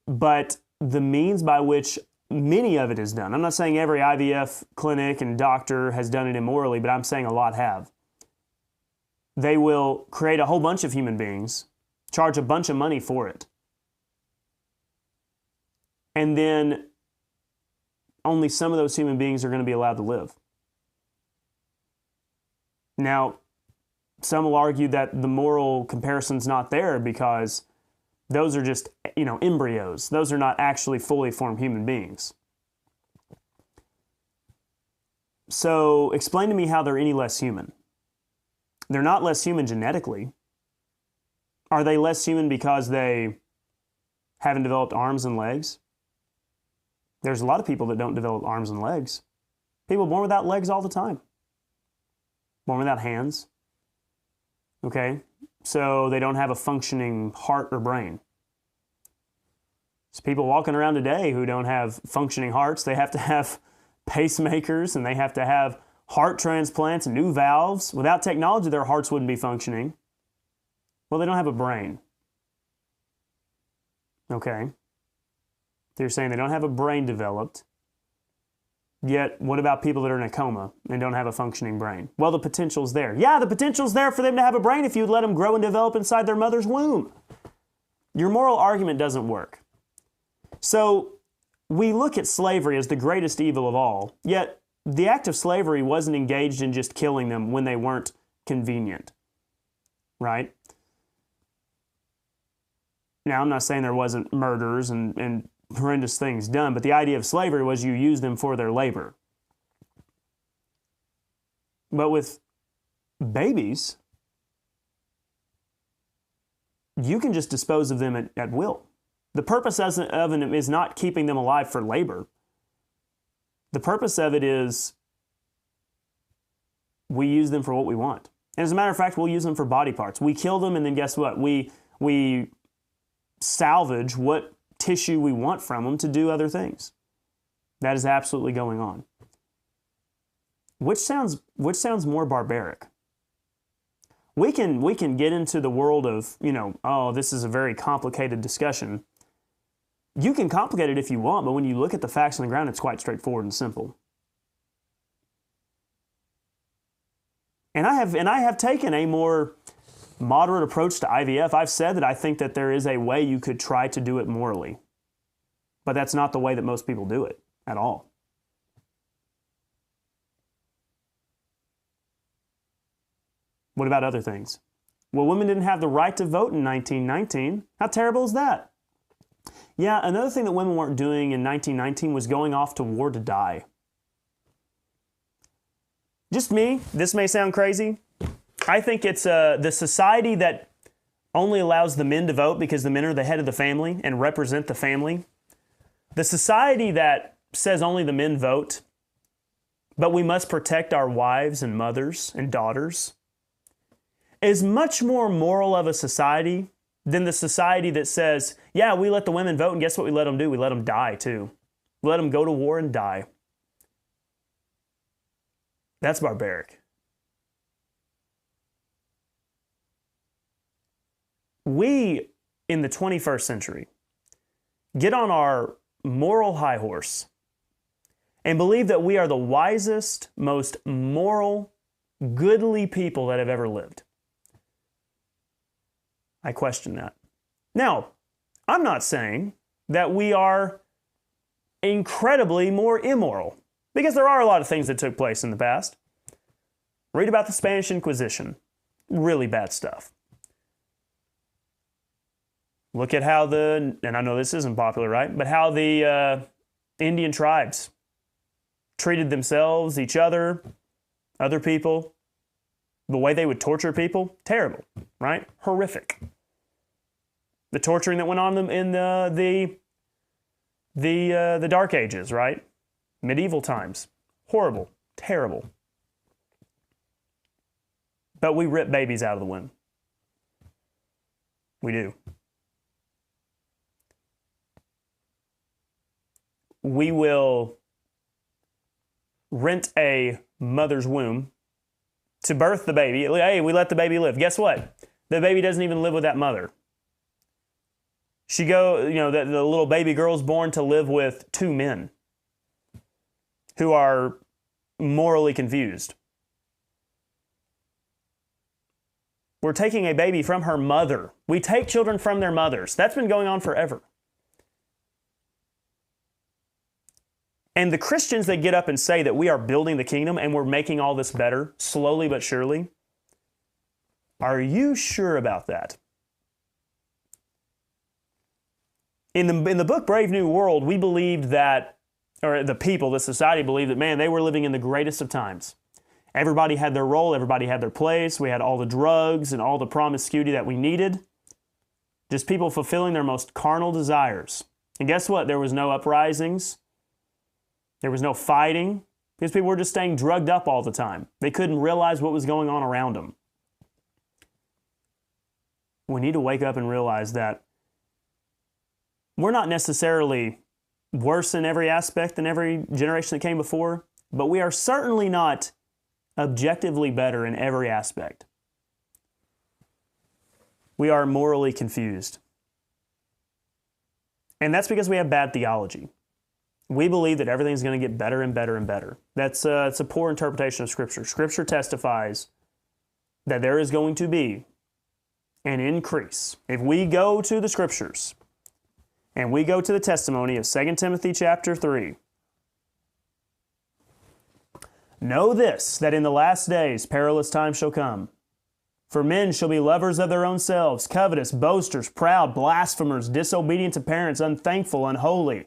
[SPEAKER 1] But the means by which many of it is done, I'm not saying every IVF clinic and doctor has done it immorally, but I'm saying a lot have. They will create a whole bunch of human beings, charge a bunch of money for it, and then only some of those human beings are going to be allowed to live. Now, some will argue that the moral comparison's not there because those are just, embryos. Those are not actually fully formed human beings. So explain to me how they're any less human. They're not less human genetically. Are they less human because they haven't developed arms and legs? There's a lot of people that don't develop arms and legs. People born without legs all the time. Born without hands. Okay? So they don't have a functioning heart or brain. There's people walking around today who don't have functioning hearts. They have to have pacemakers and they have to have heart transplants and new valves. Without technology, their hearts wouldn't be functioning. Well, they don't have a brain. Okay? They're saying they don't have a brain developed. Yet, what about people that are in a coma and don't have a functioning brain? Well, the potential's there. Yeah, the potential's there for them to have a brain if you'd let them grow and develop inside their mother's womb. Your moral argument doesn't work. So, we look at slavery as the greatest evil of all, yet the act of slavery wasn't engaged in just killing them when they weren't convenient, right? Now, I'm not saying there wasn't murders and horrendous things done, but the idea of slavery was you use them for their labor. But with babies, you can just dispose of them at will. The purpose of it is not keeping them alive for labor. The purpose of it is we use them for what we want. And as a matter of fact, we'll use them for body parts. We kill them and then guess what? We salvage what tissue we want from them to do other things. That is absolutely going on. Which sounds more barbaric? We can get into the world of, this is a very complicated discussion. You can complicate it if you want, but when you look at the facts on the ground, it's quite straightforward and simple. And I have taken a more moderate approach to IVF. I've said that I think that there is a way you could try to do it morally. But that's not the way that most people do it at all. What about other things? Well, women didn't have the right to vote in 1919. How terrible is that? Yeah, another thing that women weren't doing in 1919 was going off to war to die. Just me, this may sound crazy. I think it's the society that only allows the men to vote because the men are the head of the family and represent the family. The society that says only the men vote, but we must protect our wives and mothers and daughters, is much more moral of a society than the society that says, yeah, we let the women vote, and guess what we let them do? We let them die too. We let them go to war and die. That's barbaric. We, in the 21st century, get on our moral high horse and believe that we are the wisest, most moral, goodly people that have ever lived. I question that. Now, I'm not saying that we are incredibly more immoral, because there are a lot of things that took place in the past. Read about the Spanish Inquisition. Really bad stuff. Look at how and I know this isn't popular, right? But how the Indian tribes treated themselves, each other, other people. The way they would torture people, terrible, right? Horrific. The torturing that went on them in the Dark Ages, right? Medieval times. Horrible, terrible. But we rip babies out of the womb. We do. We will rent a mother's womb to birth the baby. Hey, we let the baby live. Guess what? The baby doesn't even live with that mother. The little baby girl's born to live with two men who are morally confused. We're taking a baby from her mother. We take children from their mothers. That's been going on forever. And the Christians that get up and say that we are building the kingdom and we're making all this better, slowly but surely, are you sure about that? In the book Brave New World, we believed that, or the people, the society believed that, man, they were living in the greatest of times. Everybody had their role, everybody had their place, we had all the drugs and all the promiscuity that we needed. Just people fulfilling their most carnal desires. And guess what? There was no uprisings. There was no fighting, because people were just staying drugged up all the time. They couldn't realize what was going on around them. We need to wake up and realize that we're not necessarily worse in every aspect than every generation that came before, but we are certainly not objectively better in every aspect. We are morally confused. And that's because we have bad theology. We believe that everything's going to get better and better and better. It's a poor interpretation of Scripture. Scripture testifies that there is going to be an increase. If we go to the Scriptures and we go to the testimony of 2 Timothy chapter 3, know this, that in the last days perilous times shall come. For men shall be lovers of their own selves, covetous, boasters, proud, blasphemers, disobedient to parents, unthankful, unholy,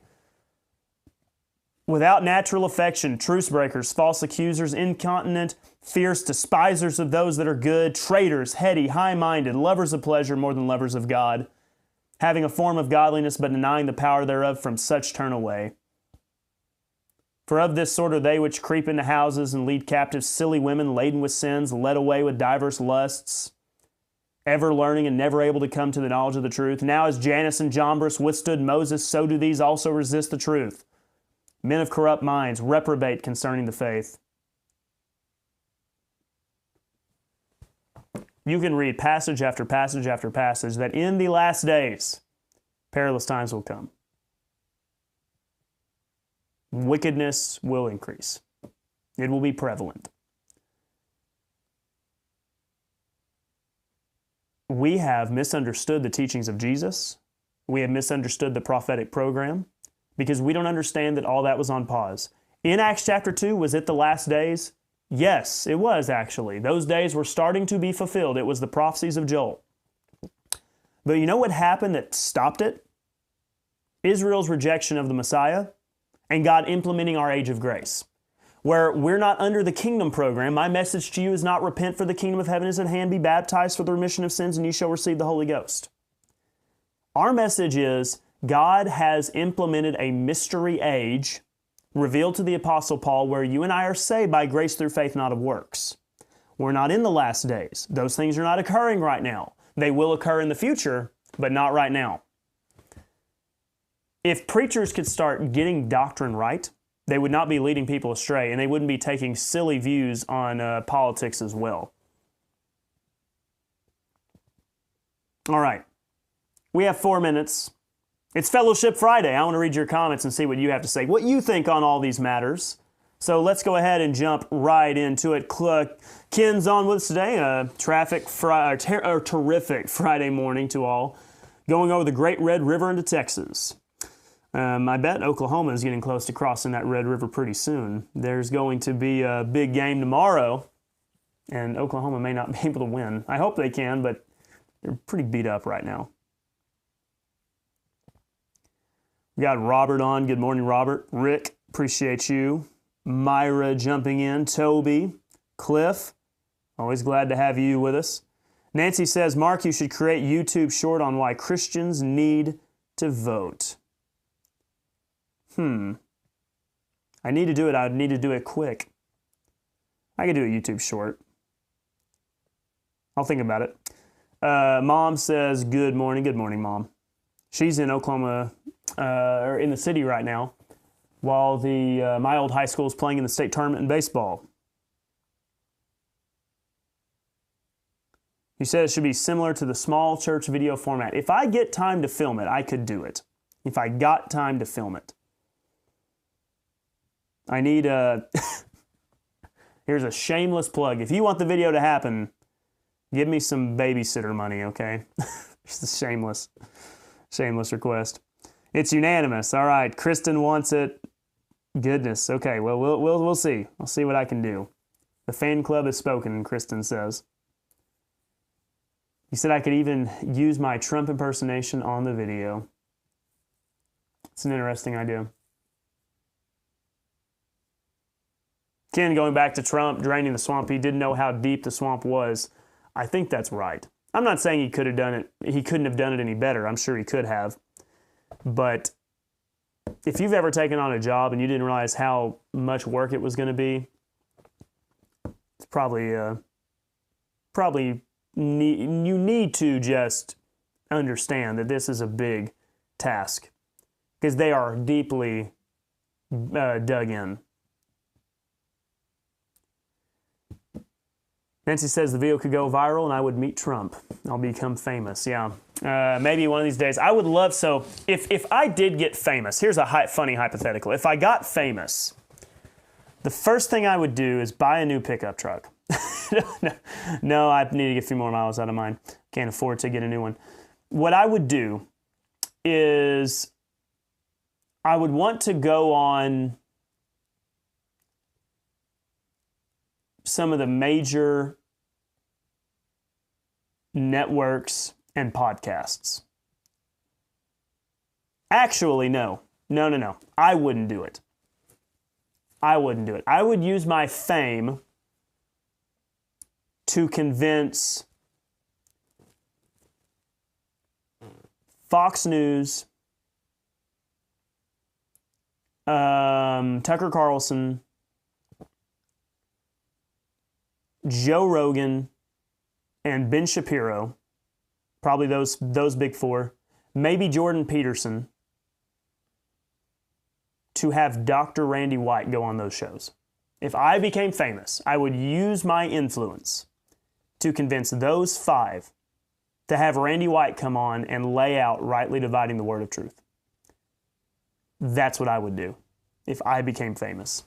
[SPEAKER 1] without natural affection, truce breakers, false accusers, incontinent, fierce, despisers of those that are good, traitors, heady, high-minded, lovers of pleasure more than lovers of God, having a form of godliness but denying the power thereof, from such turn away. For of this sort are they which creep into houses and lead captive silly women laden with sins, led away with diverse lusts, ever learning and never able to come to the knowledge of the truth. Now as Jannes and Jambres withstood Moses, so do these also resist the truth. Men of corrupt minds, reprobate concerning the faith. You can read passage after passage after passage that in the last days, perilous times will come. Wickedness will increase. It will be prevalent. We have misunderstood the teachings of Jesus. We have misunderstood the prophetic program, because we don't understand that all that was on pause. In Acts chapter 2, was it the last days? Yes, it was actually. Those days were starting to be fulfilled. It was the prophecies of Joel. But you know what happened that stopped it? Israel's rejection of the Messiah and God implementing our age of grace. where we're not under the kingdom program. My message to you is not repent, for the kingdom of heaven is at hand, be baptized for the remission of sins, and you shall receive the Holy Ghost. Our message is God has implemented a mystery age revealed to the Apostle Paul where you and I are saved by grace through faith, not of works. We're not in the last days. Those things are not occurring right now. They will occur in the future, but not right now. If preachers could start getting doctrine right, they would not be leading people astray, and they wouldn't be taking silly views on politics as well. All right. We have 4 minutes. It's Fellowship Friday. I want to read your comments and see what you have to say, what you think on all these matters. So let's go ahead and jump right into it. Ken's on with us today. Terrific Friday morning to all. Going over the Great Red River into Texas. I bet Oklahoma is getting close to crossing that Red River pretty soon. There's going to be a big game tomorrow, and Oklahoma may not be able to win. I hope they can, but they're pretty beat up right now. We got Robert on. Good morning, Robert. Rick, appreciate you. Myra jumping in. Toby. Cliff, always glad to have you with us. Nancy says, Mark, you should create YouTube short on why Christians need to vote. I need to do it. I need to do it quick. I could do a YouTube short. I'll think about it. Mom says, good morning. Good morning, Mom. She's in Oklahoma, or in the city right now, while my old high school is playing in the state tournament in baseball. He said it should be similar to the small church video format. If I get time to film it, I could do it. If I got time to film it. I need here's a shameless plug. If you want the video to happen, give me some babysitter money, okay? Just a shameless request. It's unanimous. All right, Kristen wants it. Goodness. Okay, well, we'll see. I'll see what I can do. The fan club has spoken, Kristen says. He said I could even use my Trump impersonation on the video. It's an interesting idea. Ken, going back to Trump draining the swamp, he didn't know how deep the swamp was. I think that's right. I'm not saying he could have done it. He couldn't have done it any better. I'm sure he could have. But if you've ever taken on a job and you didn't realize how much work it was going to be, it's probably you need to just understand that this is a big task because they are deeply dug in. Nancy says the video could go viral and I would meet Trump. I'll become famous. Yeah. Maybe one of these days. I would love, so if I did get famous, here's a funny hypothetical. If I got famous, the first thing I would do is buy a new pickup truck. No, I need to get a few more miles out of mine. Can't afford to get a new one. What I would do is I would want to go on some of the major networks and podcasts. Actually, no. I wouldn't do it. I would use my fame to convince Fox News, Tucker Carlson, Joe Rogan, and Ben Shapiro, probably those big four, maybe Jordan Peterson, to have Dr. Randy White go on those shows. If I became famous, I would use my influence to convince those five to have Randy White come on and lay out rightly dividing the word of truth. That's what I would do if I became famous.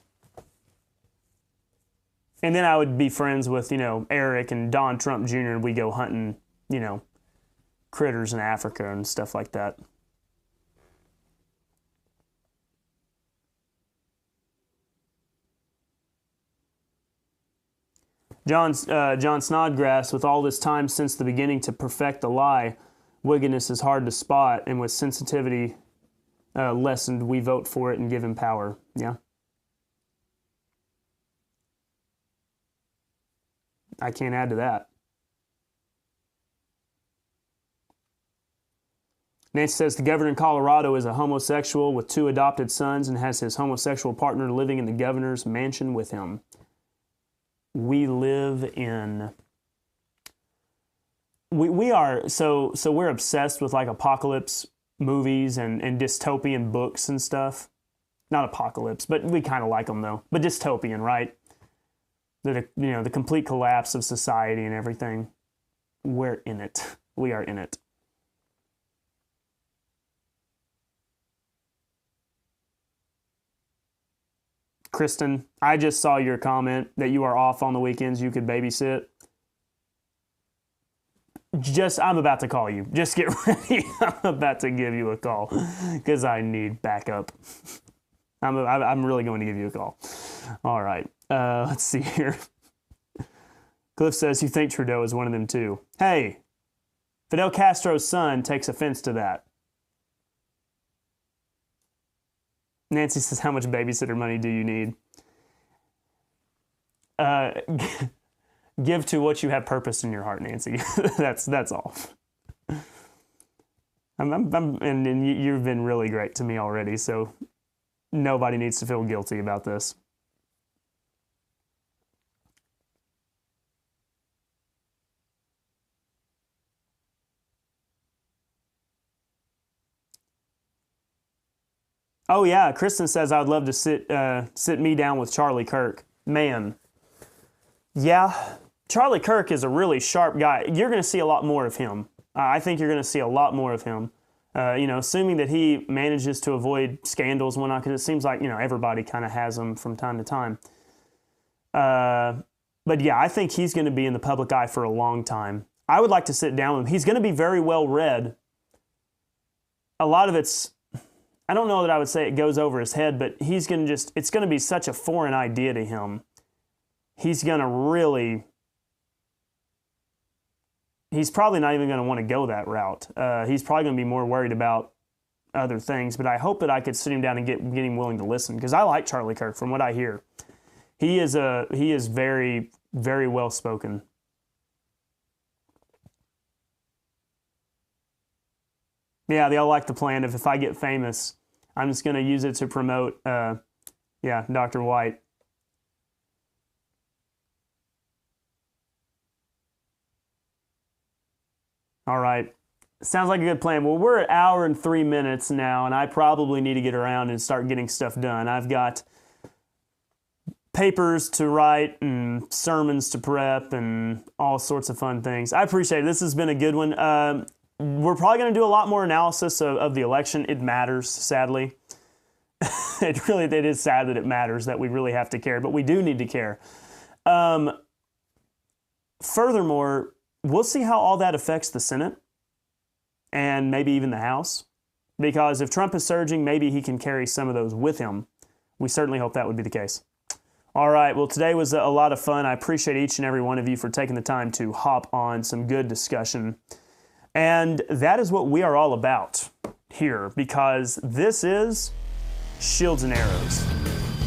[SPEAKER 1] And then I would be friends with, Eric and Don Trump Jr. and we go hunting, critters in Africa and stuff like that. John Snodgrass, with all this time since the beginning to perfect the lie, wickedness is hard to spot, and with sensitivity lessened, we vote for it and give him power. Yeah. I can't add to that. Nancy says the governor in Colorado is a homosexual with 2 adopted sons and has his homosexual partner living in the governor's mansion with him. We live in... We are... So we're obsessed with like apocalypse movies and dystopian books and stuff. Not apocalypse, but we kind of like them though. But dystopian, right? The complete collapse of society and everything. We're in it. We are in it. Kristen, I just saw your comment that you are off on the weekends. You could babysit. I'm about to call you. Just get ready. I'm about to give you a call because I need backup. I'm really going to give you a call. All right. Let's see here. Cliff says, you think Trudeau is one of them too. Hey, Fidel Castro's son takes offense to that. Nancy says, how much babysitter money do you need? Give to what you have purpose in your heart, Nancy. That's all. And you've been really great to me already, so nobody needs to feel guilty about this. Oh yeah, Kristen says I would love to sit me down with Charlie Kirk. Man, yeah, Charlie Kirk is a really sharp guy. You're going to see a lot more of him. I think you're going to see a lot more of him. Assuming that he manages to avoid scandals and whatnot, because it seems like everybody kind of has them from time to time. But yeah, I think he's going to be in the public eye for a long time. I would like to sit down with him. He's going to be very well read. A lot of it's, I don't know that I would say it goes over his head, but it's going to be such a foreign idea to him. He's probably not even going to want to go that route. He's probably going to be more worried about other things, but I hope that I could sit him down and get him willing to listen, because I like Charlie Kirk from what I hear. He is very, very well spoken. Yeah, they all like the plan of if I get famous, I'm just going to use it to promote, Dr. White. All right. Sounds like a good plan. Well, we're at 1 hour and 3 minutes now, and I probably need to get around and start getting stuff done. I've got papers to write and sermons to prep and all sorts of fun things. I appreciate it. This has been a good one. We're probably going to do a lot more analysis of the election. It matters, sadly. It is sad that it matters, that we really have to care, but we do need to care. Furthermore, we'll see how all that affects the Senate and maybe even the House, because if Trump is surging, maybe he can carry some of those with him. We certainly hope that would be the case. All right, well, today was a lot of fun. I appreciate each and every one of you for taking the time to hop on some good discussion. And that is what we are all about here, because this is Shields and Arrows.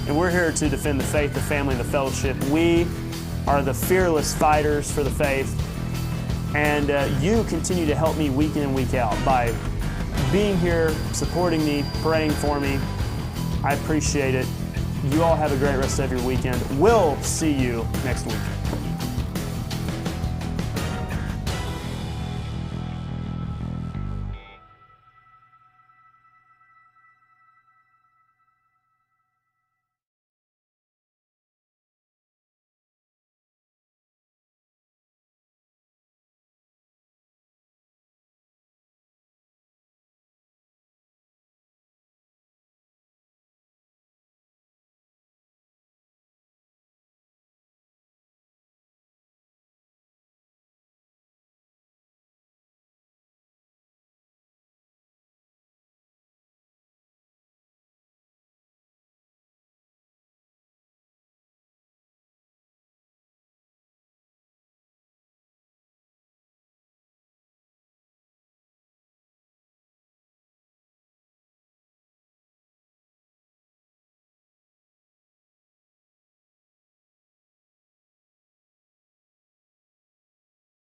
[SPEAKER 1] And we're here to defend the faith, the family, and the fellowship. We are the fearless fighters for the faith. And you continue to help me week in and week out by being here, supporting me, praying for me. I appreciate it. You all have a great rest of your weekend. We'll see you next week.